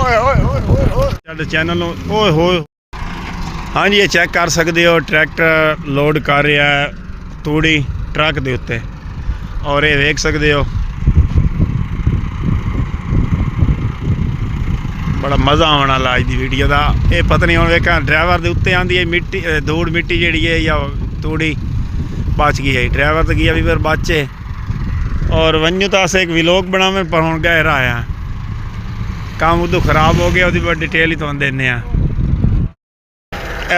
ਸਾਡੇ ਚੈਨਲ ਨੂੰ ਓਏ ਹੋਏ। ਹਾਂਜੀ, ਇਹ ਚੈੱਕ ਕਰ ਸਕਦੇ ਹੋ, ਟਰੈਕਟਰ ਲੋਡ ਕਰ ਰਿਹਾ ਹੈ ਤੂੜੀ ਟਰੱਕ ਦੇ ਉੱਤੇ। ਔਰ ਇਹ ਵੇਖ ਸਕਦੇ ਹੋ बड़ा मज़ा आने वाला अज की वीडियो का। ये पता नहीं हम वेखा ड्राइवर के उत्ते आँदी है मिट्टी धूड़ मिट्टी जी है या तूड़ी बच गई है। ड्राइवर तो गया भी फिर बचे और वन्यू तो अस एक विलोक बनावे पर हम गए आया काम उदू खराब हो गया। वो बड़ी डिटेल ही तो देने यह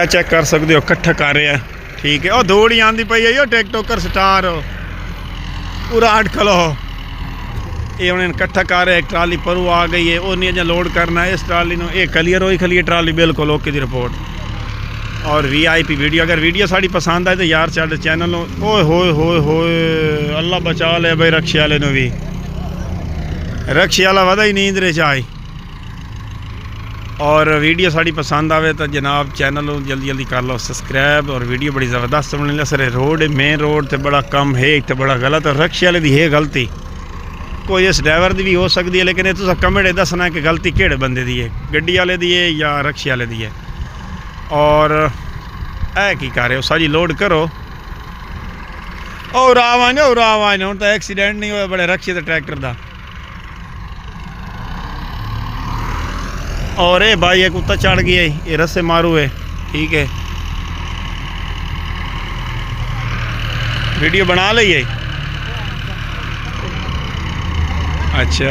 चेक कर सकते हो कट्ठा कर रहा है। ठीक है, और धूड़ ही आँदी पई है टिकटॉकर स्टार पूरा अठ खलो ये उन्हें इकट्ठा कर रहे। एक ट्राली परू आ गई है, वो नहीं अजा लोड करना है इस ट्राली में। ये क्लीयर होई खली है ट्राली बिल्कुल ओके दी रिपोर्ट। और VIP वीडियो अगर वीडियो साड़ी पसंद आए तो यार साढ़े चैनल ओए होए होए होए अल्लाह बचा ले भाई। रक्शे वाले भी रक्शे वाला वधा ही नींद रे चाहे। और वीडियो साड़ी पसंद आवे तो जनाब चैनल जल्दी जल्दी कर लो सब्सक्राइब। और वीडियो बड़ी ज़बरदस्त बनने लगे। सर रोड मेन रोड तो बड़ा कम है तो बड़ा गलत है। रक्शे वाले की है गलती कोई इस ड्राइवर की भी हो सकती है, लेकिन तुम कमेंट दसना कि गलती किहड़े बंदे दी है, गड्डी वाले दी है या रक्शे वाले दी है। और ऐ की कर रहे हो साजी लोड करो और आवाज हूँ तो एक्सीडेंट नहीं होया बड़े रक्शे तो ट्रैक्टर का। और ये भाई एक कुत्ता चढ़ गया ये रस्से मारू है। ठीक है, वीडियो बना ली है। अच्छा